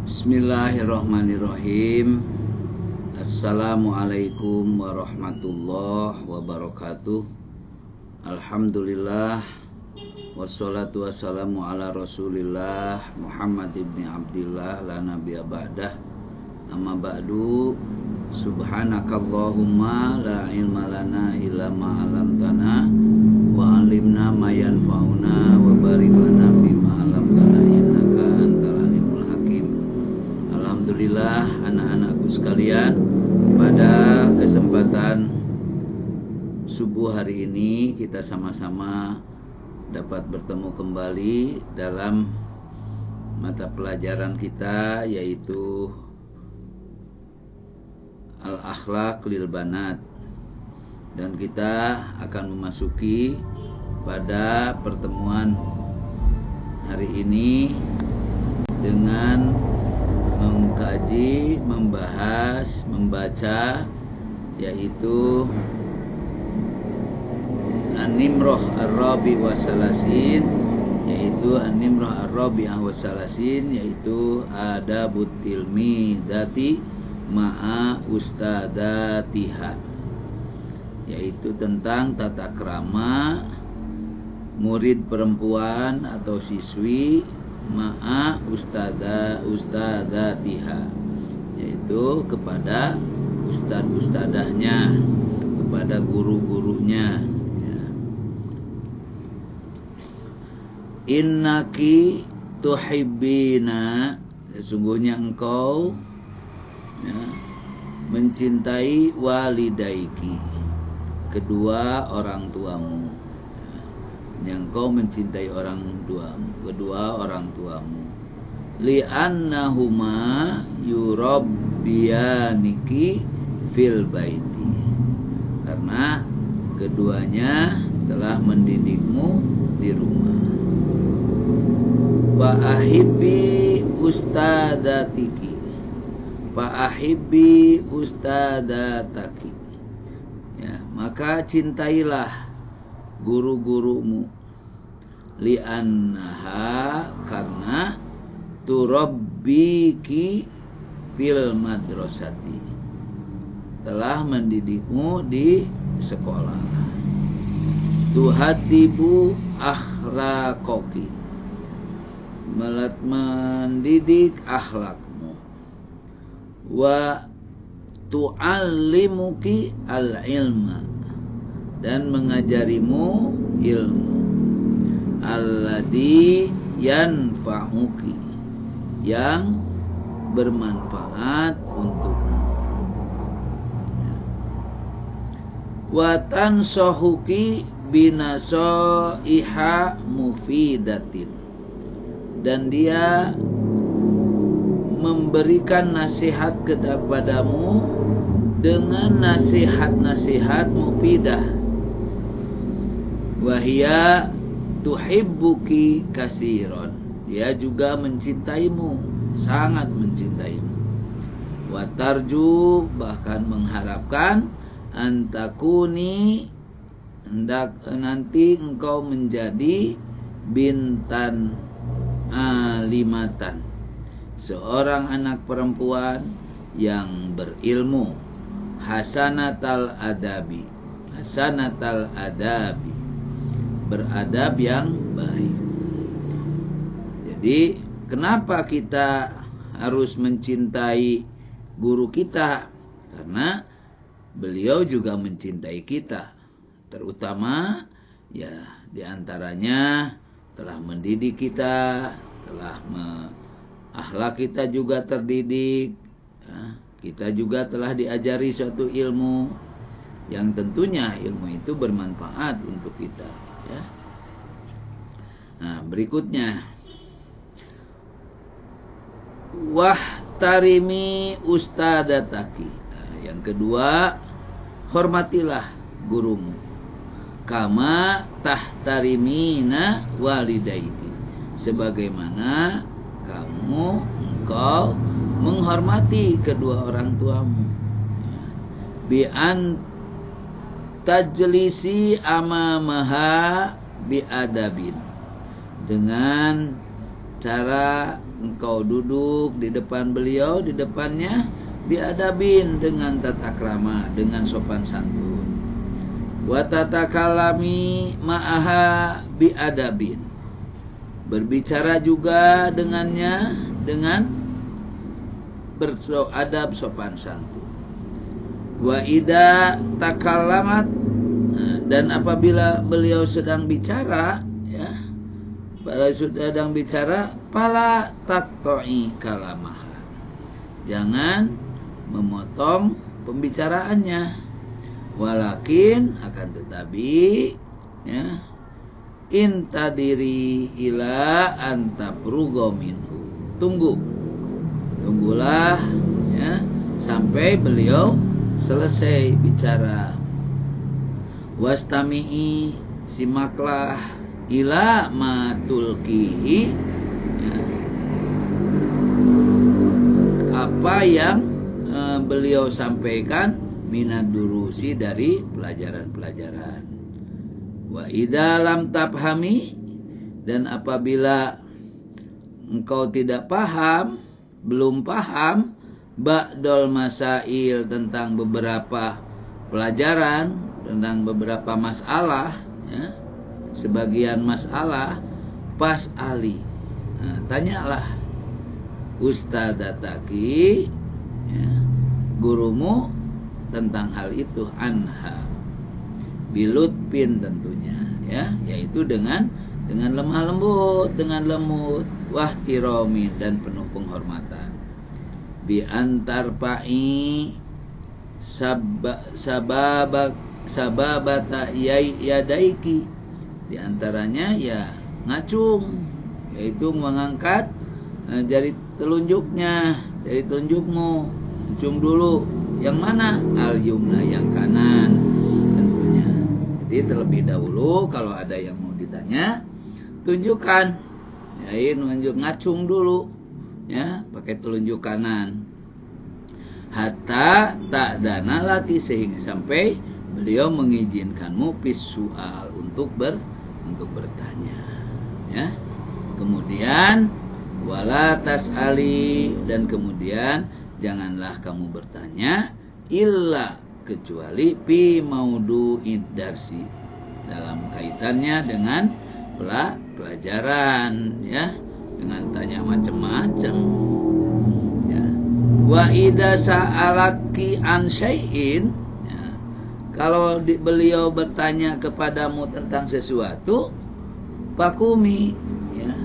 Bismillahirrahmanirrahim. Assalamualaikum warahmatullahi wabarakatuh. Alhamdulillah, wassalatu wassalamu ala rasulillah Muhammad ibn Abdillah la nabiyya ba'dah. Amma ba'du. Subhanakallahumma la ilma lana illa ma 'allamtana wa 'allimna ma yanfa'una wa barik lana bima 'allamtana innaka antal alimul hakim. Alhamdulillah anak-anakku sekalian, pada kesempatan subuh hari ini kita sama-sama dapat bertemu kembali dalam mata pelajaran kita, yaitu Al-Akhlaq lil Banat, dan kita akan memasuki pada pertemuan hari ini dengan mengkaji, membahas, membaca, yaitu An-Nimrah Ar-Rabi' Wasalasin, yaitu An-Nimrah Ar-Rabi' Wasalasin, yaitu Adabut Tilmidati ma'a ustadatiha, yaitu tentang tata krama murid perempuan atau siswi ma'a ustadatiha, yaitu kepada ustad-ustadahnya, kepada guru-gurunya. Innaki tuhibbina, sesungguhnya engkau mencintai walidaiki, kedua orang tuamu. Yang kau mencintai kedua orang tuamu. Li'annahuma yurabbiyaniki fil baiti, karena keduanya telah mendidikmu di rumah. Wa ahibbi ustadatiki, fa'ahibbi ustadataki, ya, maka cintailah guru-gurumu. Li'annaha, karena turabbiki fil madrasati, telah mendidikmu di sekolah. Tuhadibu akhlaqoki, mendidik akhlakmu. Wa tu'allimuki al-ilma, dan mengajarimu ilmu. Alladhi yanfa'uki, yang bermanfaat untukmu. Wa tansahuki binasaiha mufidatin, dan dia memberikan nasihat kepadamu dengan nasihat-nasihat mufidah. Wahia tuhibbuki kasiron, dia juga mencintaimu, sangat mencintaimu. Watarju, bahkan mengharapkan, antakuni, hendak nanti engkau menjadi bintan alimatan, seorang anak perempuan yang berilmu. Hasanatal adabi, beradab yang baik. Jadi kenapa kita harus mencintai guru kita? Karena beliau juga mencintai kita, terutama ya diantaranya telah mendidik kita, akhlak kita juga terdidik, ya. Kita juga telah diajari suatu ilmu yang tentunya ilmu itu bermanfaat untuk kita, ya. Nah, berikutnya, wahtarimi ustadataki, nah, yang kedua, hormatilah gurumu. Kama tahtarimina walidaiki, sebagaimana engkau menghormati kedua orang tuamu. Bi an tajlisi amamaha bi adabin, dengan cara engkau duduk di depan beliau, di depannya, biadabin, dengan tata krama, dengan sopan santun. Wa tatakalami ma'aha biadabin, berbicara juga dengannya dengan beradab, sopan santun. Wa idza takallamat, dan apabila beliau sedang bicara, ya, pada sedang bicara, fala taqta'i kalamaha, jangan memotong pembicaraannya. Walakin, akan tetapi, ya, intadiri ila antaprugo minhu, tunggulah, ya, sampai beliau selesai bicara. Wastami'i, simaklah, ila matulkihi, ya, apa yang beliau sampaikan, minad durusi, dari pelajaran-pelajaran. Wa idza lam tafhami, dan apabila engkau tidak paham, belum paham, ba'dol masail, tentang beberapa pelajaran, tentang beberapa masalah, ya, sebagian masalah, pas ali, nah, tanyalah ustadataki, ya, gurumu, tentang hal itu, anha, bilutpin, tentunya, ya, yaitu dengan lemah lembut, dengan lembut, wahtiromin, dan penuh penghormatan. Bi antar pa'i sababata yadaiki, di antaranya, ya, ngacung, yaitu mengangkat jari telunjuknya, jari telunjukmu, acung dulu. Yang mana? Al-yumna, yang kanan, tentunya. Jadi terlebih dahulu kalau ada yang mau ditanya, tunjukkan, ya, nunjuk, ngacung dulu, ya, pakai telunjuk kanan. Hatta ta'dana laki, sehingga sampai beliau mengizinkanmu pisual, untuk bertanya, ya. Kemudian wala tas'ali, dan kemudian janganlah kamu bertanya, illa, kecuali, fi maudu'id darsi, dalam kaitannya dengan pelajaran, ya, dengan tanya macam-macam, ya. Wa idza sa'alatki an syai'in, ya, kalau beliau bertanya kepadamu tentang sesuatu, fakumi, ya,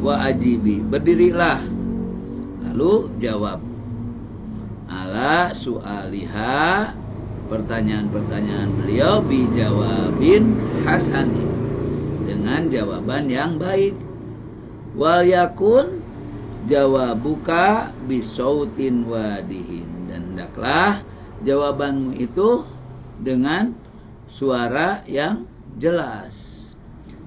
wa ajibi, berdirilah, lalu jawab, ala su'aliha, pertanyaan-pertanyaan beliau, bijawabin hasanin, dengan jawaban yang baik. Wal yakun jawabuka bisautin wadihin, dan hendaklah jawabanmu itu dengan suara yang jelas.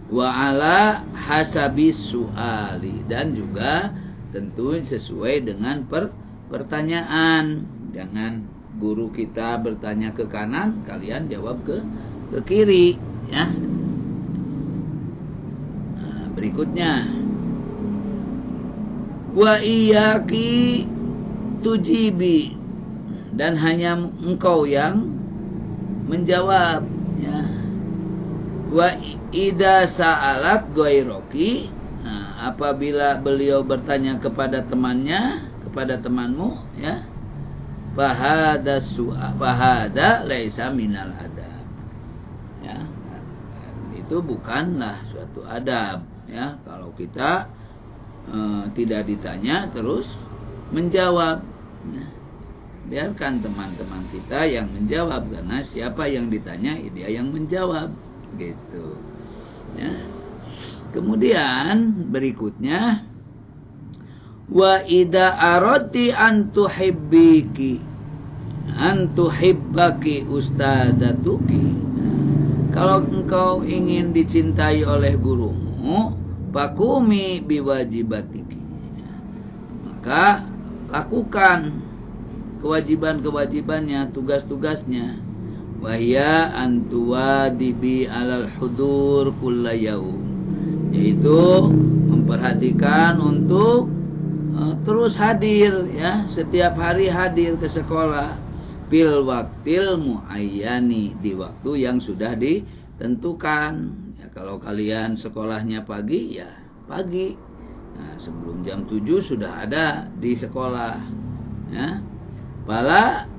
Wa ala hasabis su'ali, dan juga tentu sesuai dengan pertanyaan. Jangan guru kita bertanya ke kanan, kalian jawab ke kiri, ya. Nah, berikutnya, wa iyaki tujibi, dan hanya engkau yang menjawab, ya. Wa ida sa'alat ghairaki, nah, apabila beliau bertanya kepada temannya, kepada temanmu, ya, fahada laisa minal adab, ya, itu bukanlah suatu adab, ya, kalau kita tidak ditanya terus menjawab, ya. Biarkan teman-teman kita yang menjawab, karena siapa yang ditanya dia yang menjawab, gitu, ya. Kemudian berikutnya, wa idza arati an tuhibbaki ustadatuki, kalau engkau ingin dicintai oleh gurumu, fakumi biwajibatiki, maka lakukan kewajiban-kewajibannya, tugas-tugasnya. Wahya antuwadibi alal hudur kulla yaum, yaitu memperhatikan untuk terus hadir, ya, setiap hari hadir ke sekolah, fil waktil muayyani, di waktu yang sudah ditentukan. Ya, kalau kalian sekolahnya pagi, ya pagi. Nah, sebelum jam 7 sudah ada di sekolah, ya. Pala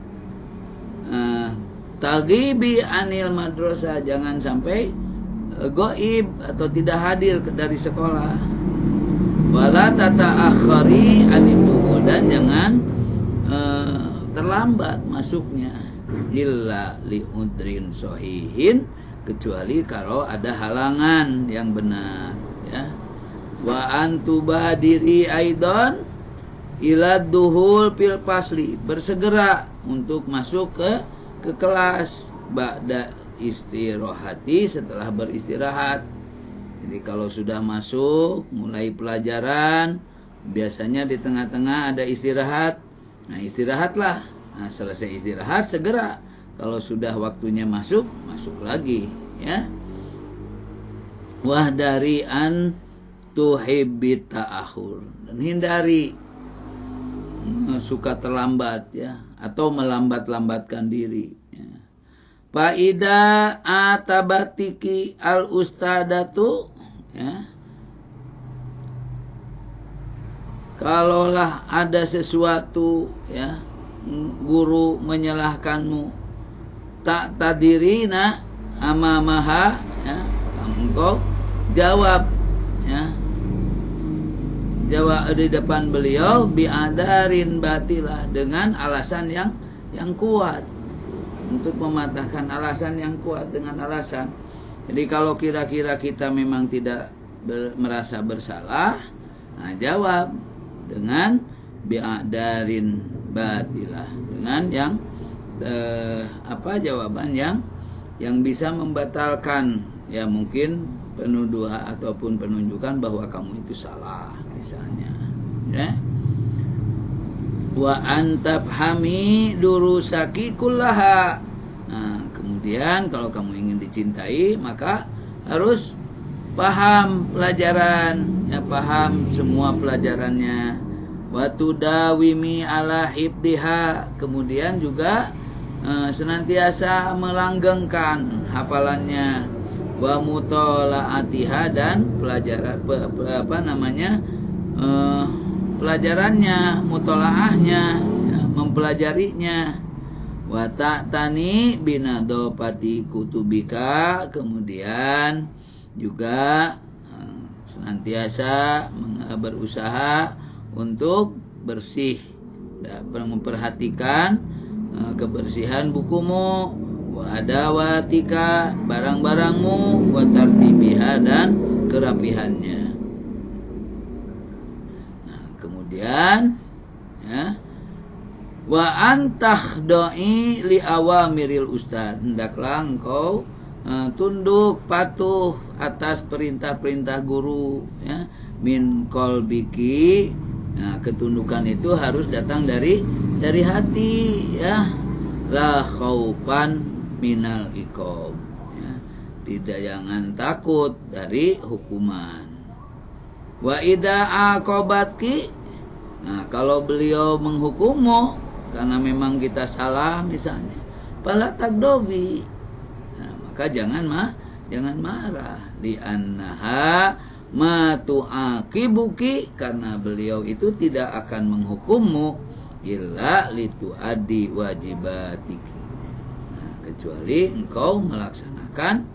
tagibi anil madrasah, jangan sampai goib atau tidak hadir dari sekolah. Wala tata'akhari anil dukhul, dan jangan terlambat masuknya, illa li'udrin sohihin, kecuali kalau ada halangan yang benar, ya. Wa antubadiri aidon ila duhul fil fasli, bersegera untuk masuk ke kelas ba'da istirahati, setelah beristirahat. Jadi kalau sudah masuk mulai pelajaran, biasanya di tengah-tengah ada istirahat. Nah, istirahatlah. Nah, selesai istirahat segera. Kalau sudah waktunya masuk, masuk lagi, ya. Wahdari an tuhibbit ta'akhur, dan hindari suka terlambat, ya, atau melambat-lambatkan diri, ya. Faida atabatiki al ustadatu, ya, kalaulah ada sesuatu, ya, guru menyalahkanmu, tak tadirina amamaha, ya, engkau jawab, ya, jawab di depan beliau biadarin batilah, dengan alasan yang kuat, untuk mematahkan alasan yang kuat dengan alasan. Jadi kalau kira-kira kita memang tidak merasa bersalah, nah, jawab dengan biadarin batilah, dengan yang jawaban yang bisa membatalkan, ya, mungkin penuduhan ataupun penunjukan bahwa kamu itu salah, misalnya, ya. Wa antabhami durusaki kullaha. Nah, kemudian kalau kamu ingin dicintai, maka harus paham pelajaran, ya, paham semua pelajarannya. Wa tudawimi ala hifdhiha, kemudian juga senantiasa melanggengkan hafalannya. Wa mutolaatiha, dan pelajarannya, mutolaahnya, ya, mempelajarinya. Wa ta'tani binadopati kutubika, kemudian juga senantiasa berusaha untuk bersih, memperhatikan kebersihan bukumu, wa adawatika, barang-barangmu, wa tartibiha, dan kerapihannya. Nah, kemudian, ya, wa antahdoi li awamiril ustad, hendaklah engkau tunduk patuh atas perintah-perintah guru, ya, min kolbiki. Nah, ketundukan itu harus datang dari hati, ya, la khaufan minal iqab, ya, tidak, jangan takut dari hukuman. Wa idza aqabatki, nah, kalau beliau menghukummu karena memang kita salah misalnya, fala tagdobi, nah, maka jangan marah, li annaha ma tu'aqibuki, karena beliau itu tidak akan menghukummu illa lituaddi wajibatiki, nah, kecuali engkau melaksanakan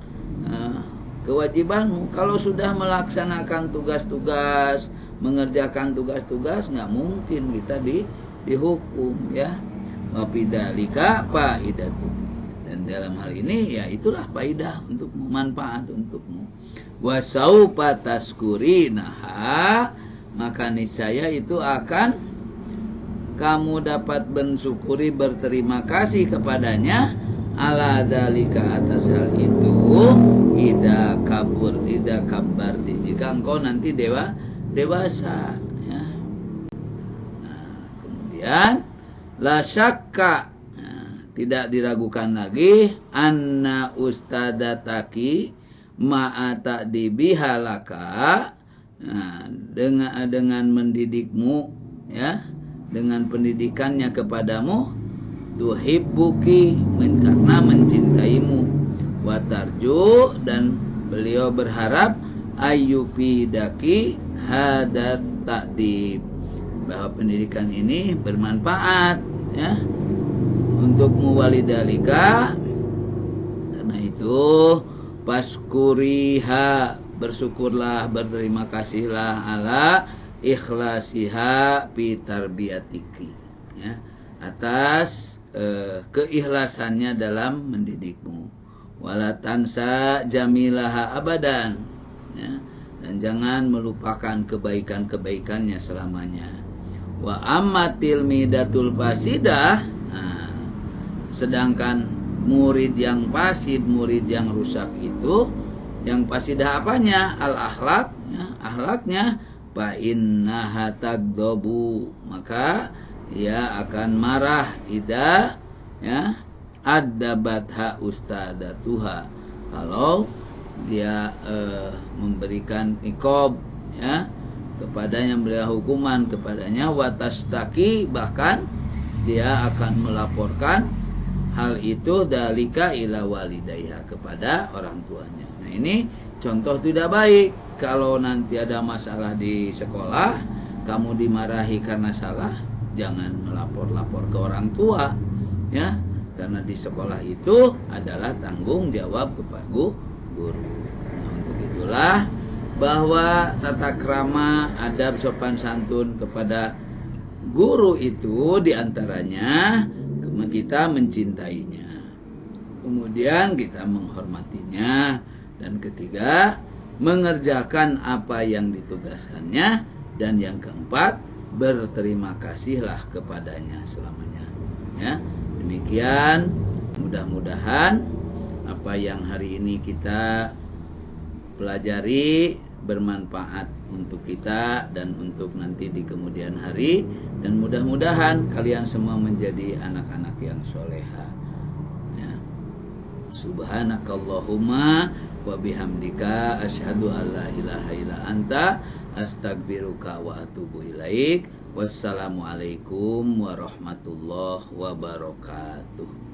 kewajibanmu. Kalau sudah melaksanakan tugas-tugas, mengerjakan tugas-tugas, nggak mungkin kita dihukum, ya. Wa bidzalika faidatu, dan dalam hal ini, ya, itulah faidah untukmu, manfaat untukmu. Wa saufa tazkurinaha, maka niscaya itu akan kamu dapat mensyukuri, berterima kasih kepadanya, ala dzalika, atas hal itu, ida kabarti, jika engkau nanti dewasa, ya. Nah, kemudian la syakka, nah, tidak diragukan lagi, anna ustadataki ma'ata dibihalaka, Nah, dengan mendidikmu, ya, dengan pendidikannya kepadamu, tuhibbuki, karena mencintaimu, watarju, dan beliau berharap ayyufidaki hadat ta'dib, bahwa pendidikan ini bermanfaat, ya, untukmu, walidalika, karena itu paskuriha, bersyukurlah, berterima kasihlah, ala ikhlasiha fi tarbiyatiki, ya, atas keikhlasannya dalam mendidikmu, wala tansa jamilaha abadan, ya, dan jangan melupakan kebaikan-kebaikannya selamanya. Wa ammatil midatul fasidah, nah, sedangkan murid yang fasid, murid yang rusak itu, yang fasidah apanya? Al akhlak, ya, akhlaknya, fa innaha tagdabu, maka ia akan marah, ida, ya, adabatha ustadatuha, kalau dia memberikan iqab, ya, kepadanya, memberikan hukuman kepadanya, watastaki, bahkan dia akan melaporkan hal itu dalika ila walidayha, kepada orang tuanya. Nah, ini contoh tidak baik. Kalau nanti ada masalah di sekolah, kamu dimarahi karena salah, jangan melapor-lapor ke orang tua, ya, karena di sekolah itu adalah tanggung jawab kepada guru. Nah, untuk itulah bahwa tata krama, adab, sopan santun kepada guru itu diantaranya kita mencintainya, kemudian kita menghormatinya, dan ketiga, mengerjakan apa yang ditugaskannya, dan yang keempat, berterima kasihlah kepadanya selamanya. Ya, demikian, mudah-mudahan apa yang hari ini kita pelajari bermanfaat untuk kita dan untuk nanti di kemudian hari, dan mudah-mudahan kalian semua menjadi anak-anak yang soleha, ya. Subhanakallahumma wa bihamdika asyhadu an la ilaha illa anta astaghfiruka wa atubu ilaik. Wassalamualaikum warahmatullahi wabarakatuh.